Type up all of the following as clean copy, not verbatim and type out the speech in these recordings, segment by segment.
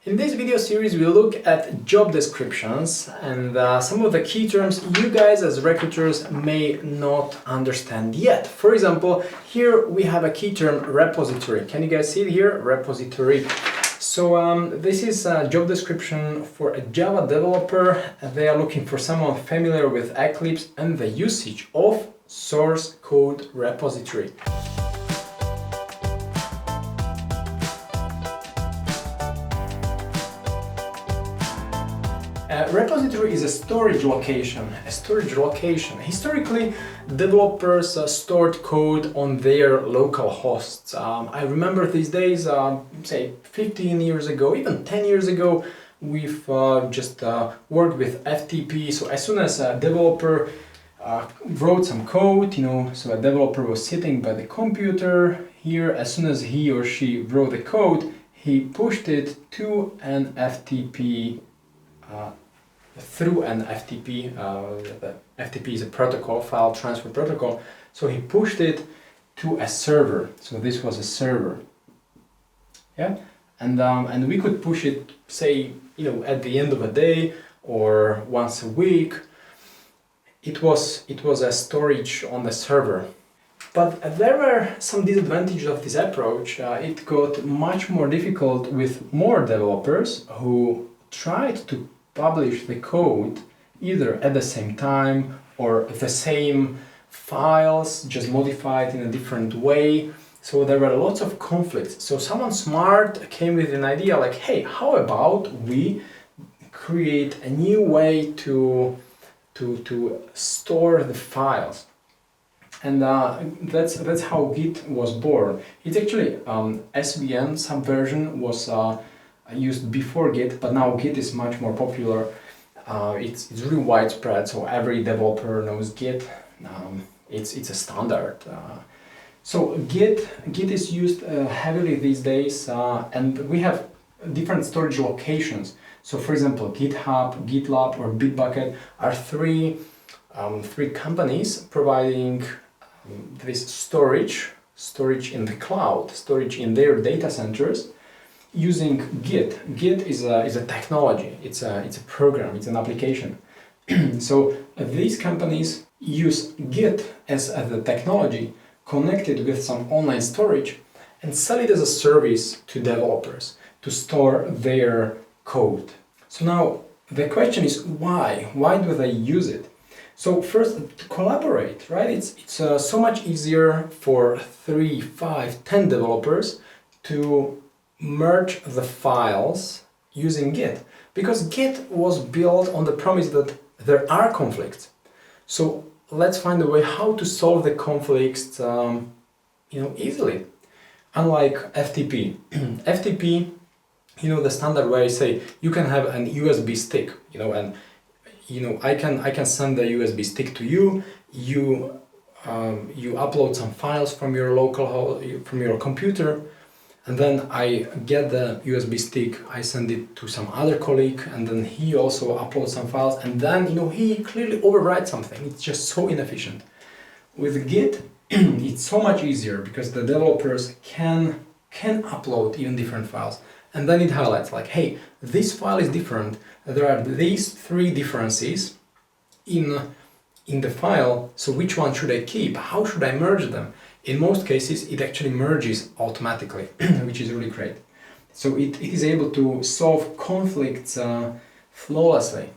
In this video series we look at job descriptions and some of the key terms you guys as recruiters may not understand yet. For example, here we have a key term repository. Can you guys see it here? Repository. So this is a job description for a Java developer. They are looking for someone familiar with Eclipse and the usage of source code repository. A repository is a storage location. Historically, developers stored code on their local hosts. I remember these days, say 15 years ago, even 10 years ago, we've just worked with FTP. So as soon as a developer wrote some code, so a developer was sitting by the computer here. As soon as he or she wrote the code, he pushed it to an FTP. Through an FTP, the FTP is a protocol, file transfer protocol, so he pushed it to a server. So this was a server, yeah, and we could push it, say, at the end of a day or once a week. It was a storage on the server. But there were some disadvantages of this approach. It got much more difficult with more developers who tried to publish the code either at the same time or the same files, just modified in a different way. So there were lots of conflicts. So someone smart came with an idea like, hey, how about we create a new way to store the files? And that's how Git was born. It's actually SVN subversion was used before Git, but now Git is much more popular. It's really widespread, so every developer knows Git. It's a standard. So Git is used heavily these days, and we have different storage locations. So for example, GitHub, GitLab or Bitbucket are three companies providing this storage in the cloud, storage in their data centers, using Git. Git is a technology, it's a program, it's an application. So these companies use Git as the technology connected with some online storage and sell it as a service to developers to store their code. So now the question is why? Why do they use it? So first, to collaborate, right? It's so much easier for 3, 5, 10 developers to merge the files using Git, because Git was built on the promise that there are conflicts. So let's find a way how to solve the conflicts easily. Unlike FTP. FTP, the standard way, say you can have an USB stick, and I can send the USB stick to you. You upload some files from your from your computer. And then I get the USB stick, I send it to some other colleague, and then he also uploads some files, and then he clearly overwrites something. It's just so inefficient. With Git, it's so much easier because the developers can upload even different files, and then it highlights like, hey, this file is different. There are these 3 differences in the file. So which one should I keep? How should I merge them? In most cases, it actually merges automatically, which is really great. So it is able to solve conflicts flawlessly.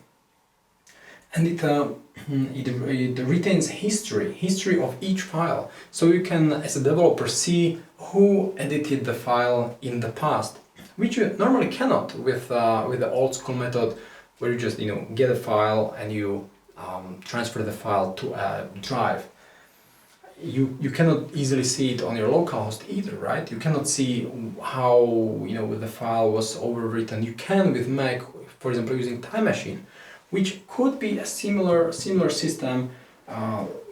And it retains history of each file. So you can, as a developer, see who edited the file in the past, which you normally cannot with the old school method, where you just get a file and you transfer the file to a drive. You cannot easily see it on your local host either, right? You cannot see how the file was overwritten. You can with Mac, for example, using Time Machine, which could be a similar system.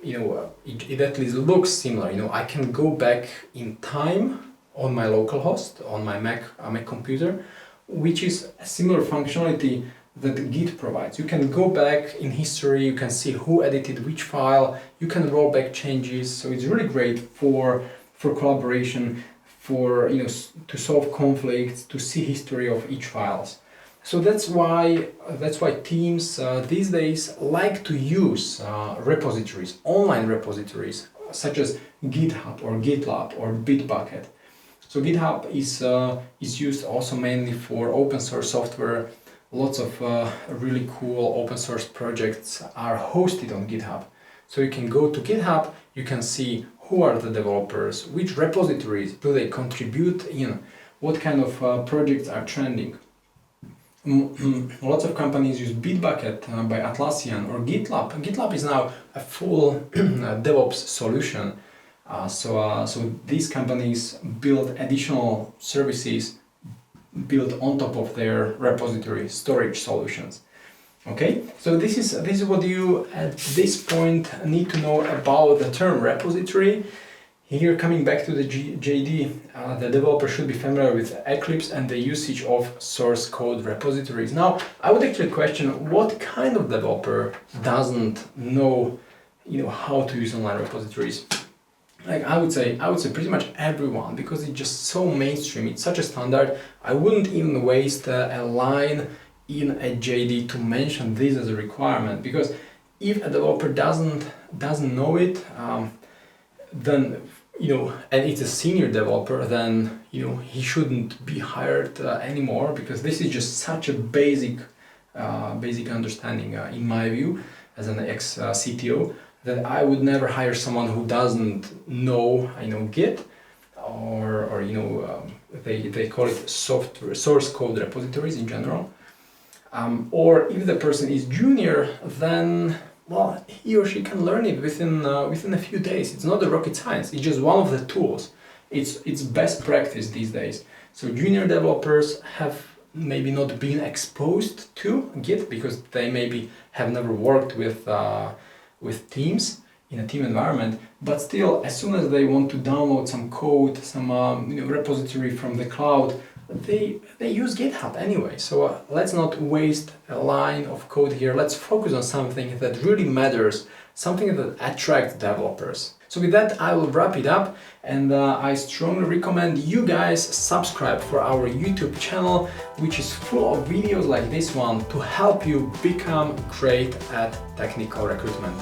It at least looks similar. I can go back in time on my local host on my Mac computer, which is a similar functionality that Git provides. You can go back in history, you can see who edited which file, you can roll back changes, so it's really great for collaboration, for to solve conflicts, to see history of each files. So that's why teams these days like to use repositories, online repositories such as GitHub or GitLab or Bitbucket. So GitHub is used also mainly for open source software. Lots of really cool open source projects are hosted on GitHub. So you can go to GitHub, you can see who are the developers, which repositories do they contribute in, what kind of projects are trending. Lots of companies use Bitbucket by Atlassian or GitLab. GitLab is now a full DevOps solution. So these companies build additional services built on top of their repository storage solutions. Okay, so this is what you at this point need to know about the term repository. Here, coming back to the JD, the developer should be familiar with Eclipse and the usage of source code repositories. Now, I would actually question what kind of developer doesn't know, how to use online repositories. Like I would say pretty much everyone, because it's just so mainstream. It's such a standard. I wouldn't even waste a line in a JD to mention this as a requirement, because if a developer doesn't know it, then and it's a senior developer, then he shouldn't be hired anymore, because this is just such a basic understanding in my view as an ex CTO, that I would never hire someone who doesn't know Git or they call it source code repositories in general. Or if the person is junior, then he or she can learn it within a few days. It's not a rocket science. It's just one of the tools. It's best practice these days. So junior developers have maybe not been exposed to Git because they maybe have never worked with teams in a team environment. But still, as soon as they want to download some code, some repository from the cloud, they use GitHub anyway. So let's not waste a line of code here. Let's focus on something that really matters, something that attracts developers. So with that, I will wrap it up, and I strongly recommend you guys subscribe for our YouTube channel, which is full of videos like this one to help you become great at technical recruitment.